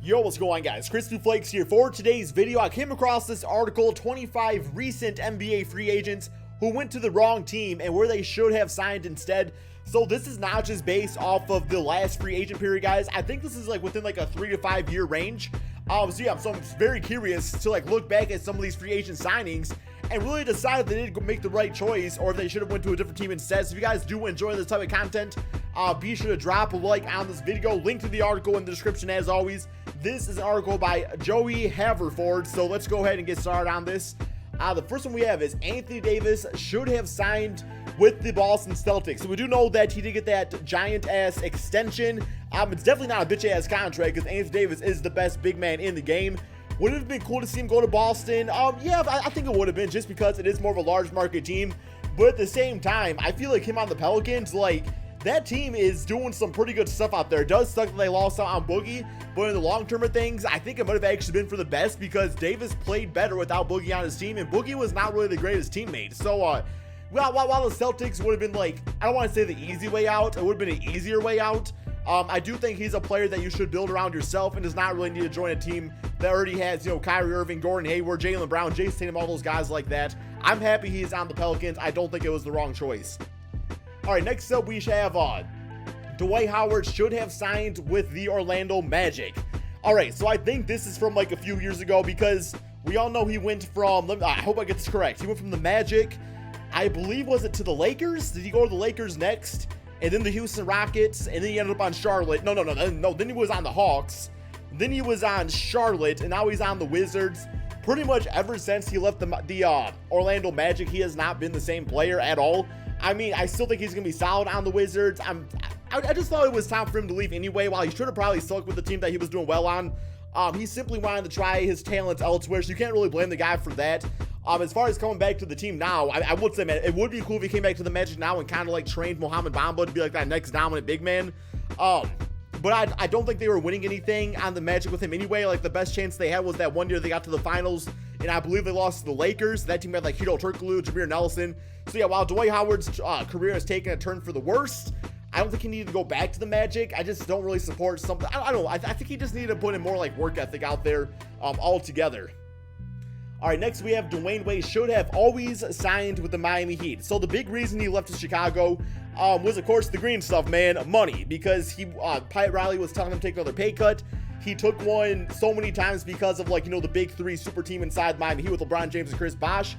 Yo, what's going on, guys? Crispy Flakes here. For today's video, I came across this article, 25 recent NBA free agents who went to the wrong team and where they should have signed instead. So this is not just based off of the last free agent period, guys. I think this is like within like a 3 to 5 year range. So I'm very curious to like look back at some of these free agent signings and really decide if they didn't make the right choice or if they should have went to a different team instead. So if you guys do enjoy this type of content, be sure to drop a like on this video. Link to the article in the description as always. This is an article by Joey Haverford, so let's go ahead and get started on this. The first one we have is Anthony Davis should have signed with the Boston Celtics. So we do know that he did get that giant-ass extension. It's definitely not a bitch-ass contract because Anthony Davis is the best big man in the game. Would it have been cool to see him go to Boston? Yeah, I think it would have been just because it is more of a large market team. But at the same time, I feel like him on the Pelicans, like, that team is doing some pretty good stuff out there. It does suck that they lost out on Boogie, but in the long term of things, I think it might have actually been for the best because Davis played better without Boogie on his team, and Boogie was not really the greatest teammate. So, while the Celtics would have been like, I don't want to say the easy way out, it would have been an easier way out. I do think he's a player that you should build around yourself and does not really need to join a team that already has, Kyrie Irving, Gordon Hayward, Jaylen Brown, Jason Tatum, all those guys like that. I'm happy he's on the Pelicans. I don't think it was the wrong choice. All right, next up we have Dwight Howard should have signed with the Orlando Magic. All right, so I think this is from like a few years ago because we all know he went from, I hope I get this correct, he went from the Magic, I believe, was it to the Lakers? Did he go to the Lakers next? And then the Houston Rockets, and then he ended up on Charlotte. No, then he was on the Hawks. Then he was on Charlotte, and now he's on the Wizards. Pretty much ever since he left the Orlando Magic, he has not been the same player at all. I mean, I still think he's going to be solid on the Wizards. I just thought it was time for him to leave anyway. While he should have probably stuck with the team that he was doing well on, he simply wanted to try his talents elsewhere, so you can't really blame the guy for that. As far as coming back to the team now, I would say, man, it would be cool if he came back to the Magic now and kind of like trained Mohamed Bamba to be like that next dominant big man. But I don't think they were winning anything on the Magic with him anyway. Like, the best chance they had was that one year they got to the finals, and I believe they lost to the Lakers. That team had like Hedo Turkoglu, Jameer Nelson. So yeah, while Dwight Howard's career has taken a turn for the worst, I don't think he needed to go back to the Magic. I just don't really support something. I don't know. I think he just needed to put in more like work ethic out there altogether. All right, next we have Dwayne Wade should have always signed with the Miami Heat. So the big reason he left to Chicago was, of course, the green stuff, man, money. Because Pat Riley was telling him to take another pay cut. He took one so many times because of, like, the big three super team inside Miami Heat with LeBron James and Chris Bosh.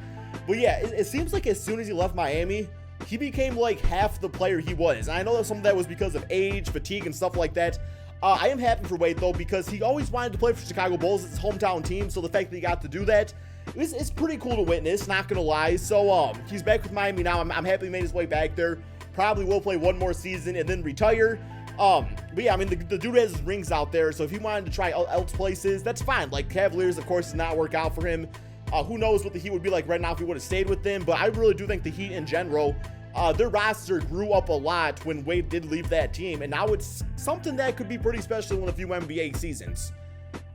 But yeah, it seems like as soon as he left Miami, he became like half the player he was. And I know that some of that was because of age, fatigue, and stuff like that. I am happy for Wade, though, because he always wanted to play for Chicago Bulls. It's his hometown team, so the fact that he got to do that, it's pretty cool to witness, not gonna lie. So he's back with Miami now. I'm happy he made his way back there. Probably will play one more season and then retire. But yeah, I mean, the dude has his rings out there, so if he wanted to try else places, that's fine. Like, Cavaliers, of course, did not work out for him. Who knows what the Heat would be like right now if he would have stayed with them, but I really do think the Heat in general, their roster grew up a lot when Wade did leave that team, and now it's something that could be pretty special in a few NBA seasons.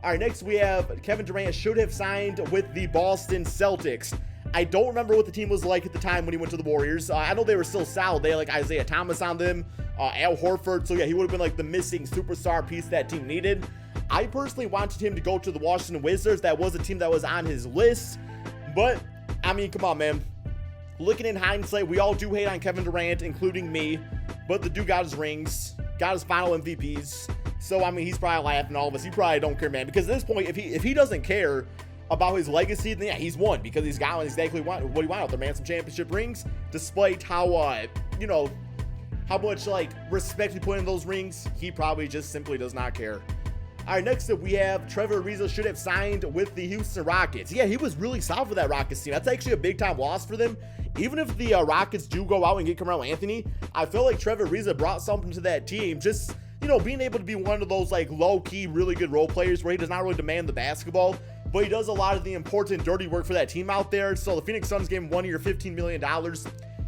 All right, next we have Kevin Durant should have signed with the Boston Celtics. I don't remember what the team was like at the time when he went to the Warriors. I know they were still solid. They had like Isaiah Thomas on them, Al Horford. So yeah, he would have been like the missing superstar piece that team needed. I personally wanted him to go to the Washington Wizards. That was a team that was on his list. But, I mean, come on, man. Looking in hindsight, we all do hate on Kevin Durant, including me. But the dude got his rings, got his final MVPs. So, I mean, he's probably laughing at all of us. He probably don't care, man. Because at this point, if he doesn't care about his legacy, then yeah, he's won. Because he's got exactly what he wanted out there, man. Some championship rings. Despite how, how much, like, respect he put in those rings, he probably just simply does not care. All right, next up we have Trevor Ariza should have signed with the Houston Rockets. Yeah, he was really solid for that Rockets team. That's actually a big-time loss for them. Even if the Rockets do go out and get Carmelo Anthony, I feel like Trevor Ariza brought something to that team. Just, being able to be one of those, like, low-key, really good role players where he does not really demand the basketball, but he does a lot of the important, dirty work for that team out there. So the Phoenix Suns gave him 1 year, $15 million.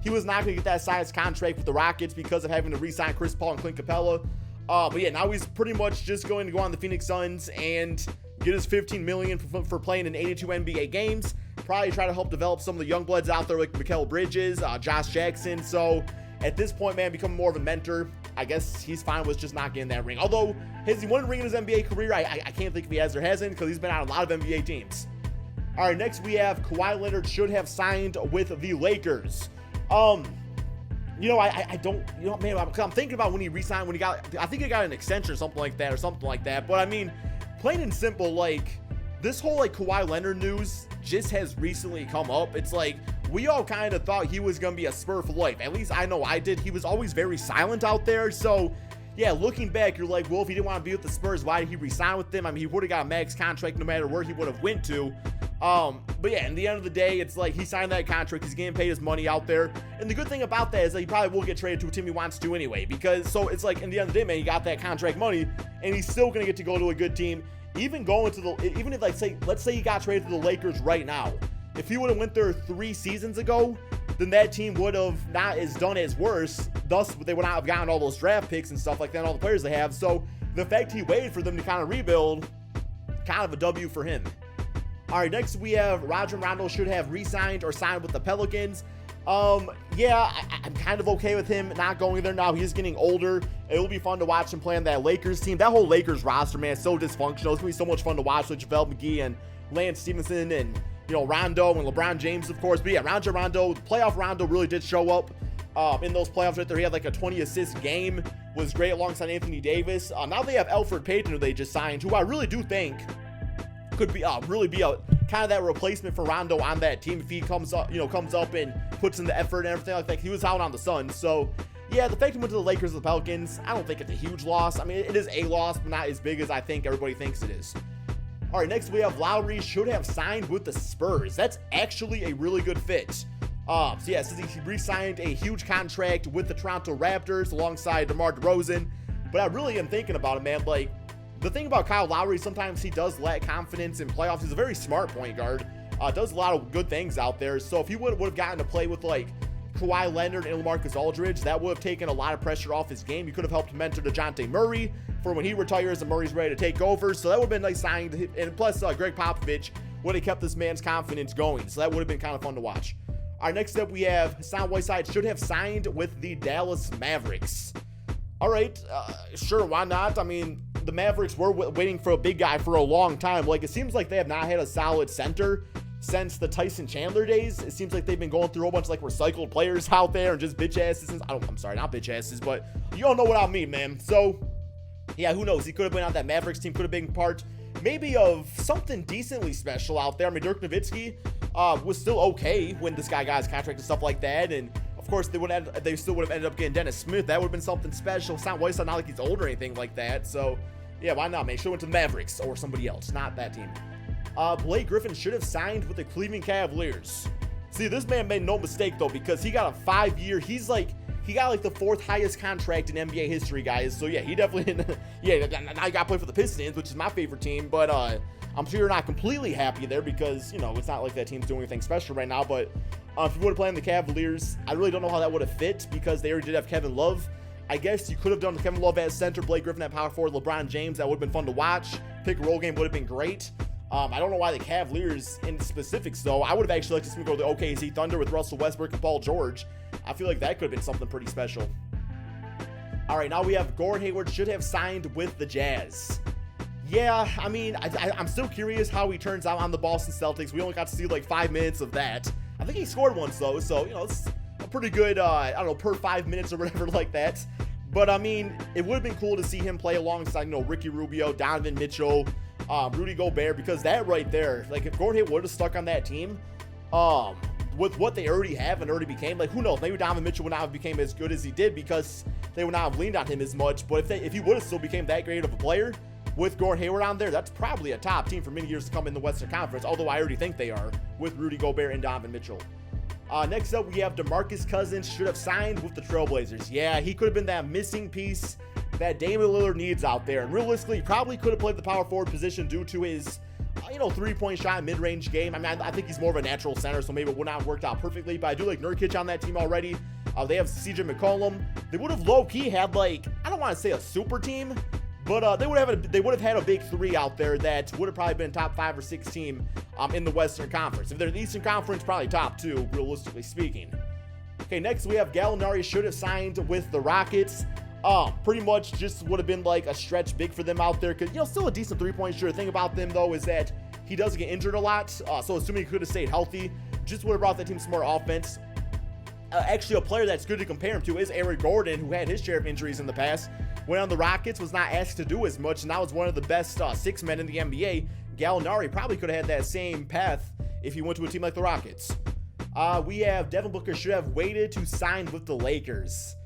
He was not going to get that size contract with the Rockets because of having to re-sign Chris Paul and Clint Capella. But yeah, now he's pretty much just going to go on the Phoenix Suns and get his $15 million for playing in 82 NBA games. Probably try to help develop some of the young bloods out there like Mikal Bridges, Josh Jackson. So at this point, man, become more of a mentor. I guess he's fine with just not getting that ring. Although, has he won a ring in his NBA career? I can't think if he has or hasn't, because he's been on a lot of NBA teams. All right, next we have Kawhi Leonard should have signed with the Lakers. You know, I don't, you know, man, I'm thinking about when he re-signed, when he got, I think he got an extension or something like that. But I mean, plain and simple, like, this whole, like, Kawhi Leonard news just has recently come up. It's like, we all kind of thought he was going to be a Spur for life. At least I know I did. He was always very silent out there. So, yeah, looking back, you're like, well, if he didn't want to be with the Spurs, why did he re-sign with them? I mean, he would have got a max contract no matter where he would have went to. But yeah, in the end of the day, it's like he signed that contract. He's getting paid his money out there. And the good thing about that is that he probably will get traded to a team he wants to anyway. Because, so it's like, in the end of the day, man, he got that contract money, and he's still going to get to go to a good team. Even going to the, even if, like, let's say he got traded to the Lakers right now. If he would have went there 3 seasons ago, then that team would have not as done as worse. Thus, they would not have gotten all those draft picks and stuff like that, and all the players they have. So the fact he waited for them to kind of rebuild, kind of a W for him. All right, next we have Rajon Rondo should have re-signed or signed with the Pelicans. Yeah, I'm kind of okay with him not going there now. He's getting older. It will be fun to watch him play on that Lakers team. That whole Lakers roster, man, is so dysfunctional. It's going to be so much fun to watch with JaVale McGee and Lance Stevenson and, you know, Rondo and LeBron James, of course. But yeah, Rajon Rondo, the playoff Rondo really did show up in those playoffs right there. He had like a 20-assist game, was great alongside Anthony Davis. Now they have Elfrid Payton, who they just signed, who I really do think could be really be a kind of that replacement for Rondo on that team if he comes up and puts in the effort and everything like that. He was out on the Suns, so yeah, the fact he went to the Lakers and the Pelicans, I don't think it's a huge loss. I mean, it is a loss, but not as big as I think everybody thinks it is. All right, next we have Lowry should have signed with the Spurs. That's actually a really good fit. So yeah, since he re-signed a huge contract with the Toronto Raptors alongside DeMar DeRozan. But I really am thinking about it, man. Like, the thing about Kyle Lowry, sometimes he does lack confidence in playoffs. He's a very smart point guard. Does a lot of good things out there. So if he would have gotten to play with, like, Kawhi Leonard and LaMarcus Aldridge, that would have taken a lot of pressure off his game. He could have helped mentor DeJounte Murray for when he retires and Murray's ready to take over. So that would have been nice signing. And plus, Greg Popovich would have kept this man's confidence going. So that would have been kind of fun to watch. All right, next up we have Hassan Whiteside should have signed with the Dallas Mavericks. All right, sure, why not? I mean, the Mavericks were waiting for a big guy for a long time. Like, it seems like they have not had a solid center since the Tyson Chandler days. It seems like they've been going through a whole bunch of, like, recycled players out there and just bitch asses. I'm sorry, not bitch asses, but you all know what I mean, man. So, yeah, who knows? He could have been on that Mavericks team, could have been part maybe of something decently special out there. I mean, Dirk Nowitzki was still okay when this guy got his contract and stuff like that, and of course, they still would have ended up getting Dennis Smith. That would have been something special. It's not Whiteside, not like he's old or anything like that. So, yeah, why not, man? Should have went to the Mavericks or somebody else, not that team. Blake Griffin should have signed with the Cleveland Cavaliers. See, this man made no mistake, though, because he got a 5-year. He got like the 4th highest contract in NBA history, guys. So, yeah, he definitely, yeah, now he got to play for the Pistons, which is my favorite team. But I'm sure you're not completely happy there because, you know, it's not like that team's doing anything special right now. But if you would have played in the Cavaliers, I really don't know how that would have fit because they already did have Kevin Love. I guess you could have done Kevin Love as center, Blake Griffin at power forward, LeBron James. That would have been fun to watch. Pick and roll game would have been great. I don't know why the Cavaliers in specifics, though. I would have actually liked to see them go to the OKC Thunder with Russell Westbrook and Paul George. I feel like that could have been something pretty special. All right, now we have Gordon Hayward should have signed with the Jazz. Yeah, I mean, I'm still curious how he turns out on the Boston Celtics. We only got to see like 5 minutes of that. I think he scored once, though, so, you know, it's a pretty good, I don't know, per 5 minutes or whatever like that. But, I mean, it would have been cool to see him play alongside, you know, Ricky Rubio, Donovan Mitchell, Rudy Gobert, because that right there, like, if Gordon Hayward would have stuck on that team, with what they already have and already became, like, who knows, maybe Donovan Mitchell would not have became as good as he did because they would not have leaned on him as much, but if he would have still became that great of a player, with Gordon Hayward on there, that's probably a top team for many years to come in the Western Conference, although I already think they are, with Rudy Gobert and Donovan Mitchell. Next up, we have DeMarcus Cousins should have signed with the Trailblazers. Yeah, he could have been that missing piece that Damian Lillard needs out there, and realistically, he probably could have played the power forward position due to his, you know, 3-point shot mid-range game. I mean, I think he's more of a natural center, so maybe it would not have worked out perfectly, but I do like Nurkic on that team already. They have CJ McCollum. They would have low-key had, like, I don't want to say a super team, but they would have had a big 3 out there that would have probably been top 5 or 6 team in the Western Conference. If they're in the Eastern Conference, probably top 2, realistically speaking. Okay, next we have Gallinari should have signed with the Rockets. Pretty much just would have been like a stretch big for them out there. Cause, still a decent 3-point shooter. The thing about them though is that he does get injured a lot. So assuming he could have stayed healthy, just would have brought that team some more offense. Actually, a player that's good to compare him to is Eric Gordon, who had his share of injuries in the past. Went on the Rockets, was not asked to do as much, and now is one of the best six men in the NBA. Gallinari probably could have had that same path if he went to a team like the Rockets. We have Devin Booker should have waited to sign with the Lakers.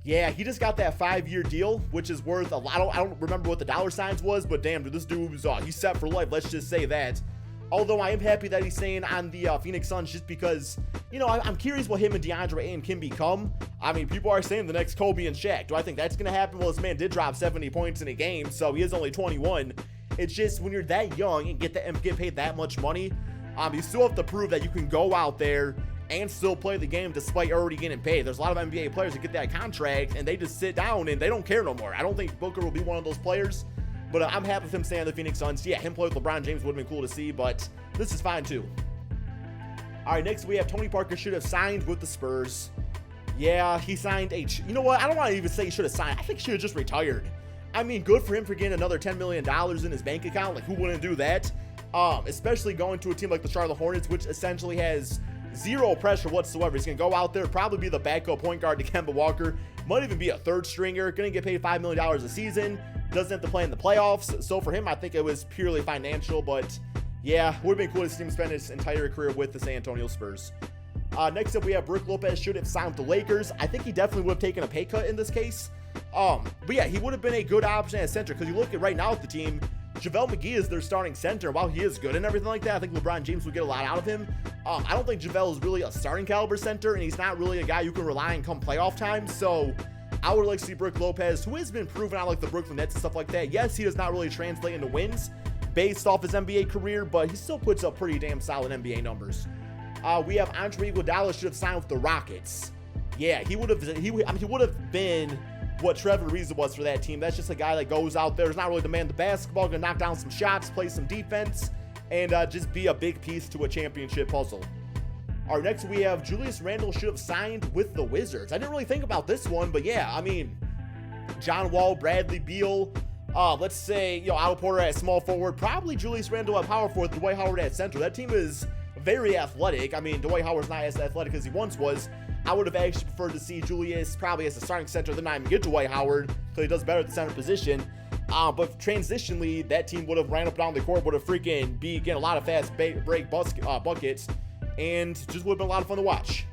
Yeah, he just got that 5-year deal, which is worth a lot. I don't remember what the dollar signs was, but damn, dude, this dude's he's set for life. Let's just say that. Although I am happy that he's staying on the Phoenix Suns just because, I'm curious what him and DeAndre Ayton can become. I mean, people are saying the next Kobe and Shaq. Do I think that's going to happen? Well, this man did drop 70 points in a game, so he is only 21. It's just when you're that young and get paid that much money, you still have to prove that you can go out there and still play the game despite already getting paid. There's a lot of NBA players that get that contract and they just sit down and they don't care no more. I don't think Booker will be one of those players. But I'm happy with him staying on the Phoenix Suns. Yeah, him play with LeBron James would have been cool to see, but this is fine too. All right, next we have Tony Parker should have signed with the Spurs. Yeah, he signed you know what? I don't want to even say he should have signed. I think he should have just retired. I mean, good for him for getting another $10 million in his bank account. Like, who wouldn't do that? Especially going to a team like the Charlotte Hornets, which essentially has zero pressure whatsoever. He's going to go out there, probably be the backup point guard to Kemba Walker. Might even be a third stringer. Going to get paid $5 million a season. Doesn't have to play in the playoffs. So for him, I think it was purely financial. But yeah, would have been cool to see him spend his entire career with the San Antonio Spurs. Next up, we have Brook Lopez should have signed with the Lakers. I think he definitely would have taken a pay cut in this case. But yeah, he would have been a good option at center because you look at right now with the team, JaVale McGee is their starting center. While he is good and everything like that, I think LeBron James would get a lot out of him. I don't think JaVale is really a starting caliber center, and he's not really a guy you can rely on come playoff time. So I would like to see Brook Lopez, who has been proven out like the Brooklyn Nets and stuff like that. Yes, he does not really translate into wins based off his NBA career, but he still puts up pretty damn solid NBA numbers. We have Andre Iguodala should have signed with the Rockets. Yeah, he would have been what Trevor Ariza was for that team. That's just a guy that goes out there, is not really demand the basketball, gonna knock down some shots, play some defense, and just be a big piece to a championship puzzle. All right, next we have Julius Randle should have signed with the Wizards. I didn't really think about this one, but yeah, I mean, John Wall, Bradley Beal, let's say, Otto Porter at small forward, probably Julius Randle at power forward, Dwight Howard at center. That team is very athletic. I mean, Dwight Howard's not as athletic as he once was. I would have actually preferred to see Julius probably as a starting center than not even get Dwight Howard, because he does better at the center position. But transitionally, that team would have ran up down the court, would have freaking be getting a lot of fast break buckets, and just would have been a lot of fun to watch.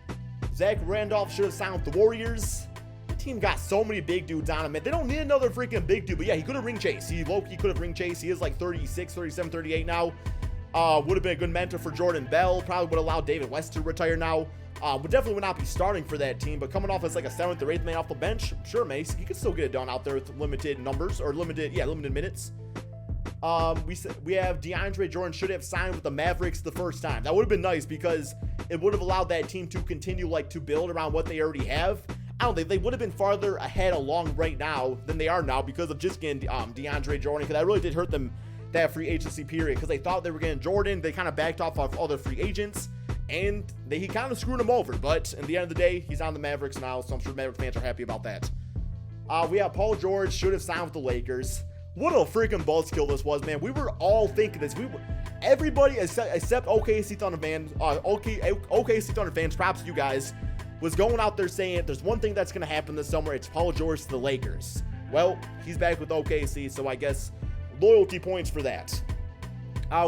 Zach Randolph should have signed with the Warriors. The team got so many big dudes on him, man. They don't need another freaking big dude, but yeah, he could have ring chase. He could have ring chase. He is like 36, 37, 38 now. Would have been a good mentor for Jordan Bell. Probably would allow David West to retire now. Would definitely would not be starting for that team, but coming off as like a 7th or 8th man off the bench, sure, Mace, he could still get it done out there with limited numbers or limited minutes. We have DeAndre Jordan should have signed with the Mavericks the first time. That would have been nice because it would have allowed that team to continue to build around what they already have. I don't think they would have been farther ahead along right now than they are now because of just getting DeAndre Jordan, because that really did hurt them that free agency period, because they thought they were getting Jordan. They kind of backed off all their free agents, and he kind of screwed them over. But in the end of the day, he's on the Mavericks now, so I'm sure Maverick fans are happy about that. We have Paul George should have signed with the Lakers. What a freaking buzzkill this was, man. We were all thinking this. Everybody except OKC Thunder fans, OKC Thunder fans, props to you guys, was going out there saying there's one thing that's going to happen this summer. It's Paul George to the Lakers. Well, he's back with OKC, so I guess loyalty points for that.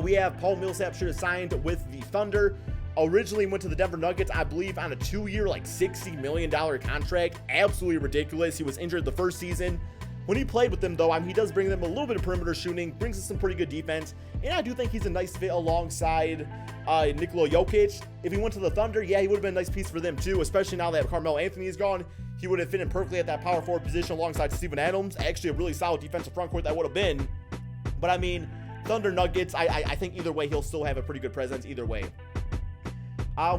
We have Paul Millsap should have signed with the Thunder. Originally went to the Denver Nuggets, I believe, on a 2-year, $60 million contract. Absolutely ridiculous. He was injured the first season. When he played with them, though, he does bring them a little bit of perimeter shooting, brings us some pretty good defense, and I do think he's a nice fit alongside Nikola Jokic. If he went to the Thunder, yeah, he would have been a nice piece for them, too, especially now that Carmelo Anthony is gone. He would have fit in perfectly at that power forward position alongside Steven Adams. Actually, a really solid defensive front court that would have been. But, I mean, Thunder Nuggets, I think either way, he'll still have a pretty good presence either way.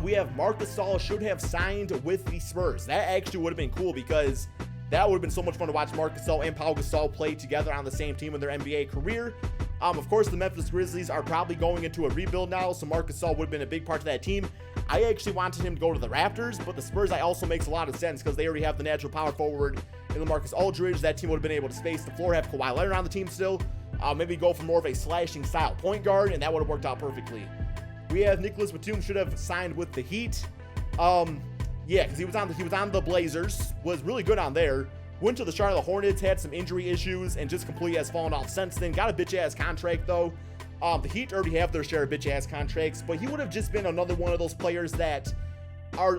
We have Marc Gasol should have signed with the Spurs. That actually would have been cool because that would have been so much fun to watch Marc Gasol and Pau Gasol play together on the same team in their NBA career. Of course, the Memphis Grizzlies are probably going into a rebuild now, so Marc Gasol would have been a big part of that team. I actually wanted him to go to the Raptors, but the Spurs also makes a lot of sense because they already have the natural power forward and LaMarcus Aldridge. That team would have been able to space the floor, have Kawhi Leonard on the team still. Maybe go for more of a slashing style point guard, and that would have worked out perfectly. We have Nicholas Batum should have signed with the Heat. Yeah, because he was on the Blazers, was really good on there. Went to the Charlotte Hornets, had some injury issues, and just completely has fallen off since then. Got a bitch-ass contract, though. The Heat already have their share of bitch-ass contracts, but he would have just been another one of those players that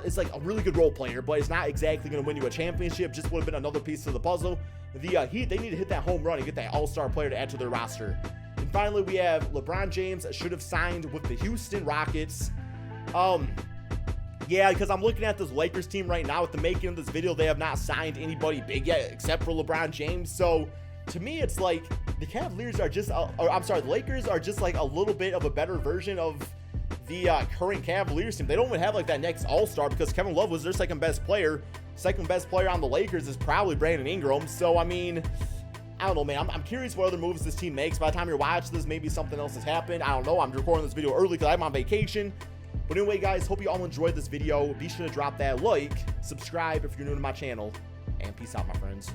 is like a really good role player, but it's not exactly going to win you a championship. Just would have been another piece of the puzzle. The Heat, they need to hit that home run and get that all-star player to add to their roster. And finally, we have LeBron James should have signed with the Houston Rockets. Yeah, because I'm looking at this Lakers team right now. With the making of this video, they have not signed anybody big yet except for LeBron James. So to me, it's like the Cavaliers are just, the Lakers are just like a little bit of a better version of the current Cavaliers team. They don't even have like that next all-star because Kevin Love was their second best player. Second best player on the Lakers is probably Brandon Ingram. So I mean, I don't know, man. I'm curious what other moves this team makes. By the time you're watching this, maybe something else has happened. I don't know. I'm recording this video early because I'm on vacation. But anyway, guys, hope you all enjoyed this video. Be sure to drop that like, subscribe if you're new to my channel, and peace out, my friends.